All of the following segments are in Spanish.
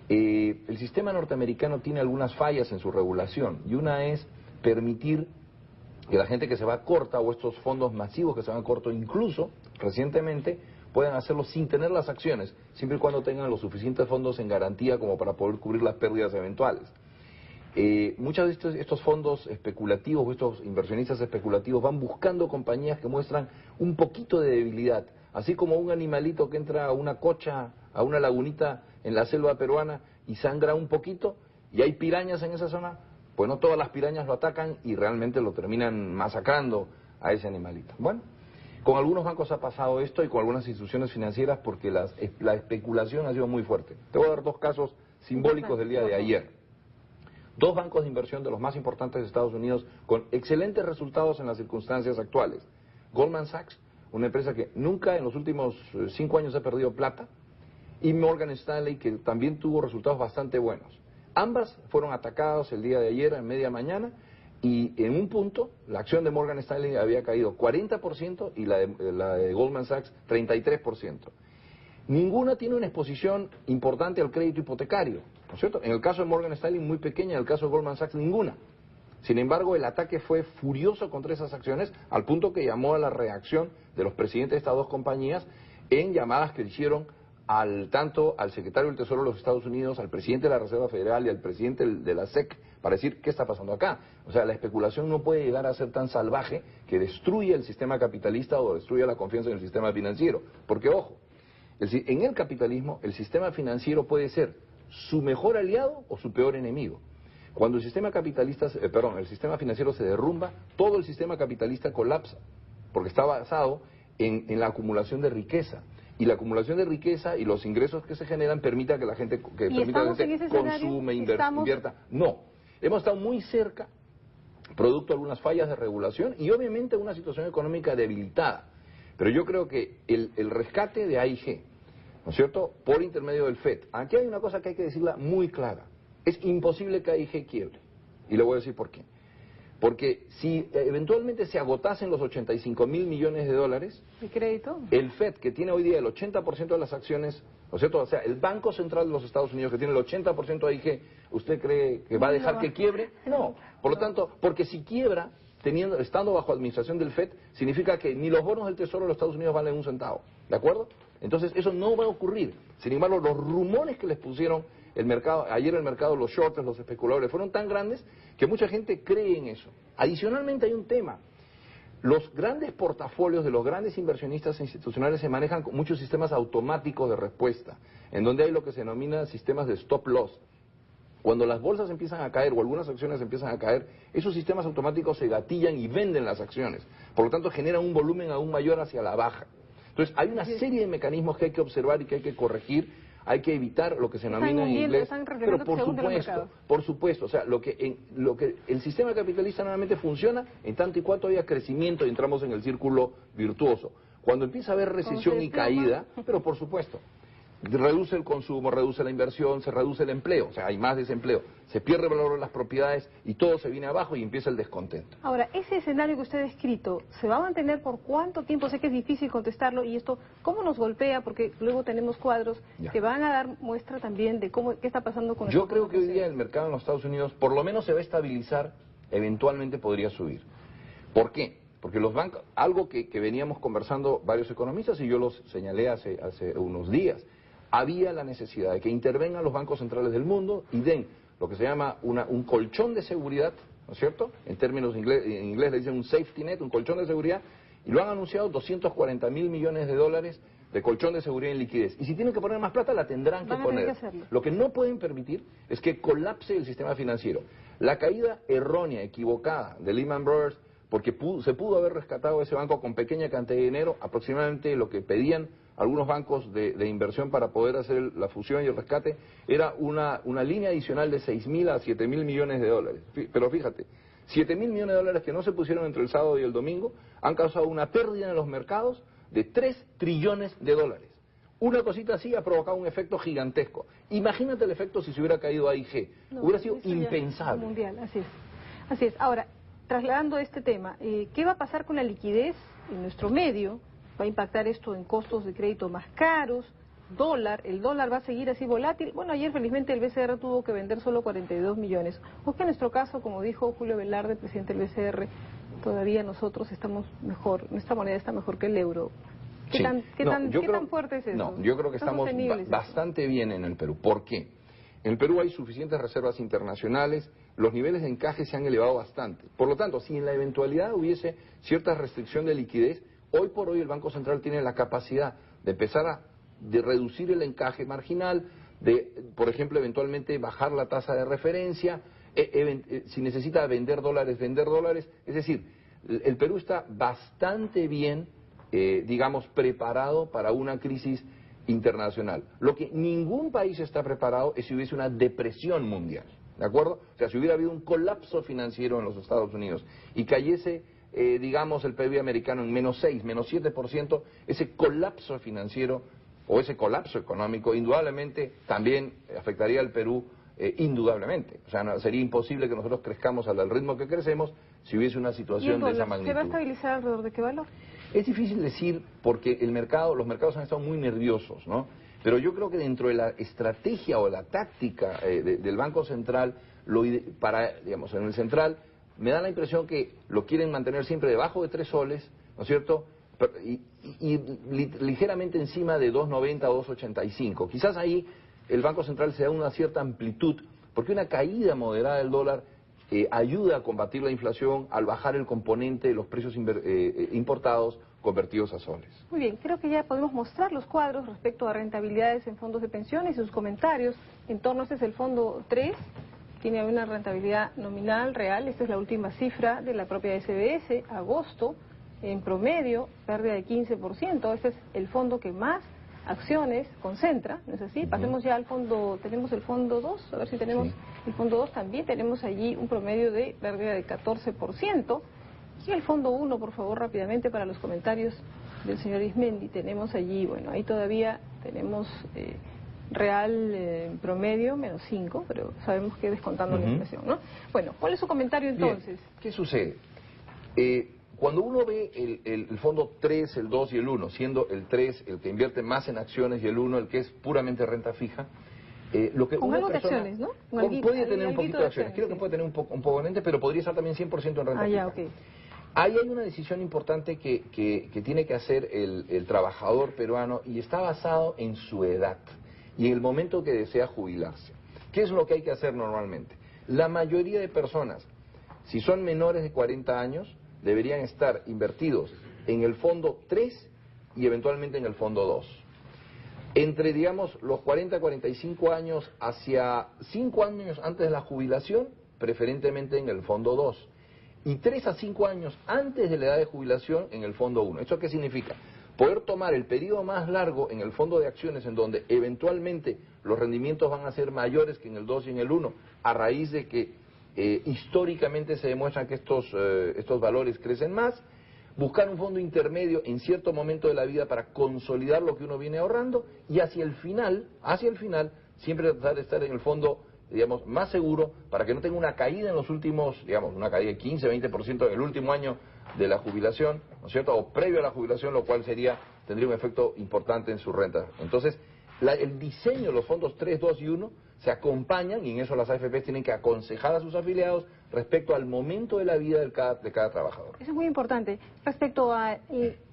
El sistema norteamericano tiene algunas fallas en su regulación, y una es permitir que la gente que se va corta, o estos fondos masivos que se van corto, incluso recientemente, puedan hacerlo sin tener las acciones, siempre y cuando tengan los suficientes fondos en garantía como para poder cubrir las pérdidas eventuales. Muchos de estos fondos especulativos, estos inversionistas especulativos, van buscando compañías que muestran un poquito de debilidad, así como un animalito que entra a una cocha, a una lagunita en la selva peruana y sangra un poquito, y hay pirañas en esa zona. Pues no todas las pirañas lo atacan y realmente lo terminan masacrando a ese animalito. Bueno, con algunos bancos ha pasado esto, y con algunas instituciones financieras, porque la especulación ha sido muy fuerte. Te voy a dar dos casos simbólicos del día de ayer. Dos bancos de inversión de los más importantes de Estados Unidos con excelentes resultados en las circunstancias actuales. Goldman Sachs, una empresa que nunca en los últimos 5 años ha perdido plata, y Morgan Stanley, que también tuvo resultados bastante buenos. Ambas fueron atacadas el día de ayer en media mañana, y en un punto la acción de Morgan Stanley había caído 40% y la de Goldman Sachs 33%. Ninguna tiene una exposición importante al crédito hipotecario, ¿no es cierto? En el caso de Morgan Stanley muy pequeña, en el caso de Goldman Sachs ninguna. Sin embargo, el ataque fue furioso contra esas acciones, al punto que llamó a la reacción de los presidentes de estas dos compañías en llamadas que hicieron tanto al secretario del Tesoro de los Estados Unidos, al presidente de la Reserva Federal y al presidente de la SEC, para decir qué está pasando acá. O sea, la especulación no puede llegar a ser tan salvaje que destruya el sistema capitalista o destruya la confianza en el sistema financiero. Porque, ojo, en el capitalismo el sistema financiero puede ser su mejor aliado o su peor enemigo. Cuando el sistema el sistema financiero se derrumba, todo el sistema capitalista colapsa, porque está basado en la acumulación de riqueza. Y la acumulación de riqueza y los ingresos que se generan permita que la gente, consume, invierta. No, hemos estado muy cerca, producto de algunas fallas de regulación y obviamente una situación económica debilitada. Pero yo creo que el rescate de AIG, ¿no es cierto?, por intermedio del FED. Aquí hay una cosa que hay que decirla muy clara. Es imposible que AIG quiebre. Y le voy a decir por qué. Porque si eventualmente se agotasen los 85.000 millones de dólares, ¿de crédito? El FED, que tiene hoy día el 80% de las acciones, ¿no es cierto? O sea, el Banco Central de los Estados Unidos, que tiene el 80% de AIG, ¿usted cree que va a dejar que quiebre? No. Por lo tanto, porque si quiebra, estando bajo administración del FED, significa que ni los bonos del Tesoro de los Estados Unidos valen un centavo. ¿De acuerdo? Entonces, eso no va a ocurrir. Sin embargo, los rumores que les pusieron ayer el mercado, los shorts, los especuladores, fueron tan grandes que mucha gente cree en eso. Adicionalmente hay un tema. Los grandes portafolios de los grandes inversionistas institucionales se manejan con muchos sistemas automáticos de respuesta, en donde hay lo que se denomina sistemas de stop loss. Cuando las bolsas empiezan a caer o algunas acciones empiezan a caer, esos sistemas automáticos se gatillan y venden las acciones. Por lo tanto, generan un volumen aún mayor hacia la baja. Entonces, hay una serie de mecanismos que hay que observar y que hay que corregir. Hay que evitar lo que se denomina en inglés, pero por supuesto, o sea, el sistema capitalista nuevamente funciona en tanto y cuanto haya crecimiento y entramos en el círculo virtuoso. Cuando empieza a haber recesión y caída, pero por supuesto, reduce el consumo, reduce la inversión, se reduce el empleo, o sea, hay más desempleo, se pierde el valor de las propiedades y todo se viene abajo y empieza el descontento. Ahora, ese escenario que usted ha descrito, ¿se va a mantener por cuánto tiempo? Sé que es difícil contestarlo, y esto, ¿cómo nos golpea? Porque luego tenemos cuadros que van a dar muestra también de qué está pasando con el Yo creo que hoy día el mercado en los Estados Unidos por lo menos se va a estabilizar, eventualmente podría subir. ¿Por qué? Porque los bancos, algo que veníamos conversando varios economistas y yo los señalé hace unos días, había la necesidad de que intervengan los bancos centrales del mundo y den lo que se llama un colchón de seguridad, ¿no es cierto? En términos en inglés le dicen un safety net, un colchón de seguridad, y lo han anunciado 240.000 millones de dólares de colchón de seguridad en liquidez. Y si tienen que poner más plata, la tendrán que poner. Lo que no pueden permitir es que colapse el sistema financiero. La caída errónea, equivocada de Lehman Brothers, porque se pudo haber rescatado ese banco con pequeña cantidad de dinero, aproximadamente lo que pedían algunos bancos de inversión para poder hacer la fusión y el rescate, era una línea adicional de 6.000 a 7.000 millones de dólares. Pero fíjate, 7.000 millones de dólares que no se pusieron entre el sábado y el domingo han causado una pérdida en los mercados de 3 trillones de dólares. Una cosita así ha provocado un efecto gigantesco. Imagínate el efecto si se hubiera caído AIG. Hubiera sido impensable. Mundial, así es. Así es. Ahora, trasladando este tema, ¿qué va a pasar con la liquidez en nuestro medio? ¿Va a impactar esto en costos de crédito más caros? dólar, el dólar va a seguir así volátil. Bueno, ayer felizmente el BCR tuvo que vender solo 42 millones. O que en nuestro caso, como dijo Julio Velarde, presidente del BCR, todavía nosotros estamos mejor, nuestra moneda está mejor que el euro. ¿Qué tan fuerte es eso? No, yo creo que estamos bastante bien en el Perú. ¿Por qué? En el Perú hay suficientes reservas internacionales, los niveles de encaje se han elevado bastante. Por lo tanto, si en la eventualidad hubiese cierta restricción de liquidez, hoy por hoy el Banco Central tiene la capacidad de empezar de reducir el encaje marginal, de, por ejemplo, eventualmente bajar la tasa de referencia, si necesita vender dólares. Es decir, el Perú está bastante bien, digamos, preparado para una crisis internacional. Lo que ningún país está preparado es si hubiese una depresión mundial, ¿de acuerdo? O sea, si hubiera habido un colapso financiero en los Estados Unidos y cayese, digamos, el PIB americano en -6, -7%, ese colapso financiero o ese colapso económico indudablemente también afectaría al Perú, indudablemente. O sea, no, sería imposible que nosotros crezcamos al ritmo que crecemos si hubiese una situación de esa magnitud. ¿Se va a estabilizar alrededor de qué valor? Es difícil decir porque los mercados han estado muy nerviosos, ¿no? Pero yo creo que dentro de la estrategia o la táctica del Banco Central, digamos, en el central, me da la impresión que lo quieren mantener siempre debajo de 3 soles, ¿no es cierto? Y ligeramente encima de 2.90 o 2.85. Quizás ahí el Banco Central se da una cierta amplitud, porque una caída moderada del dólar ayuda a combatir la inflación al bajar el componente de los precios importados convertidos a soles. Muy bien, creo que ya podemos mostrar los cuadros respecto a rentabilidades en fondos de pensiones y sus comentarios. En torno a este es el fondo 3, tiene una rentabilidad nominal real, esta es la última cifra de la propia SBS, agosto, en promedio, pérdida de 15%, este es el fondo que más acciones concentra, ¿no es así? Pasemos ya al fondo, tenemos el fondo 2, a ver si tenemos el fondo 2, también tenemos allí un promedio de pérdida de 14%, y el fondo 1, por favor, rápidamente para los comentarios del señor Ismendi, tenemos allí, bueno, ahí todavía tenemos real promedio, -5, pero sabemos que descontando la inflación, ¿no? Bueno, ¿cuál es su comentario entonces? Bien, ¿qué sucede? Cuando uno ve el fondo 3, el 2 y el 1, siendo el 3 el que invierte más en acciones y el 1 el que es puramente renta fija, lo que con una algo persona, de acciones, ¿no? Puede tener un poquito de acciones, creo que puede tener un componente, pero podría estar también 100% en renta fija. Ya, okay. Ahí hay una decisión importante que tiene que hacer el trabajador peruano y está basado en su edad y en el momento que desea jubilarse. ¿Qué es lo que hay que hacer normalmente? La mayoría de personas, si son menores de 40 años, deberían estar invertidos en el fondo 3 y eventualmente en el fondo 2. Entre, digamos, los 40 a 45 años hacia 5 años antes de la jubilación, preferentemente en el fondo 2. Y 3 a 5 años antes de la edad de jubilación en el fondo 1. ¿Esto qué significa? Poder tomar el periodo más largo en el fondo de acciones en donde eventualmente los rendimientos van a ser mayores que en el 2 y en el 1, a raíz de que históricamente se demuestra que estos valores crecen más, buscar un fondo intermedio en cierto momento de la vida para consolidar lo que uno viene ahorrando y hacia el final, siempre tratar de estar en el fondo, digamos, más seguro para que no tenga una caída en los últimos, digamos, una caída de 15, 20% en el último año de la jubilación, ¿no es cierto?, o previo a la jubilación, lo cual tendría un efecto importante en su renta. Entonces, el diseño de los fondos 3, 2 y 1 se acompañan, y en eso las AFPs tienen que aconsejar a sus afiliados respecto al momento de la vida de cada trabajador. Eso es muy importante. Respecto a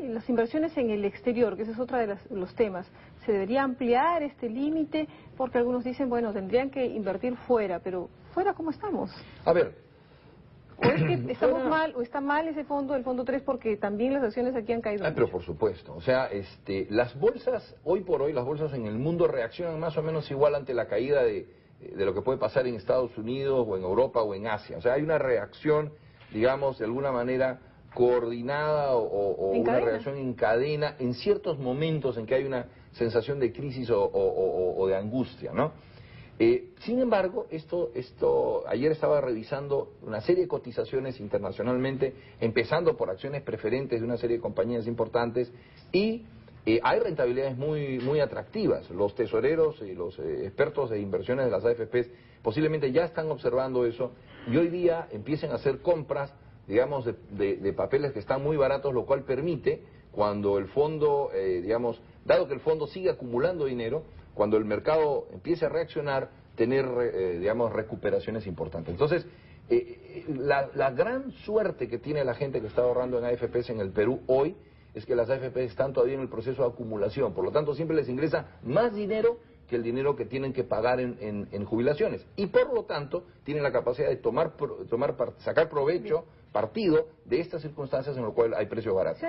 las inversiones en el exterior, que ese es otro de los temas, ¿se debería ampliar este límite? Porque algunos dicen, bueno, tendrían que invertir fuera, pero ¿fuera cómo estamos? A ver. ¿O es que estamos mal, o está mal ese fondo, el fondo 3, porque también las acciones aquí han caído mucho? Pero por supuesto, o sea, las bolsas, hoy por hoy, las bolsas en el mundo reaccionan más o menos igual ante la caída de lo que puede pasar en Estados Unidos, o en Europa, o en Asia. O sea, hay una reacción, digamos, de alguna manera coordinada o una reacción en cadena en ciertos momentos en que hay una sensación de crisis o de angustia, ¿no? Sin embargo, ayer estaba revisando una serie de cotizaciones internacionalmente, empezando por acciones preferentes de una serie de compañías importantes, y hay rentabilidades muy, muy atractivas. Los tesoreros y los expertos de inversiones de las AFPs posiblemente ya están observando eso, y hoy día empiecen a hacer compras, digamos, de papeles que están muy baratos, lo cual permite, cuando el fondo, digamos, dado que el fondo sigue acumulando dinero, cuando el mercado empiece a reaccionar, tener, digamos, recuperaciones importantes. Entonces, la gran suerte que tiene la gente que está ahorrando en AFPs en el Perú hoy es que las AFPs están todavía en el proceso de acumulación, por lo tanto siempre les ingresa más dinero que el dinero que tienen que pagar en jubilaciones, y por lo tanto tienen la capacidad de sacar provecho, partido de estas circunstancias en las cuales hay precios baratos.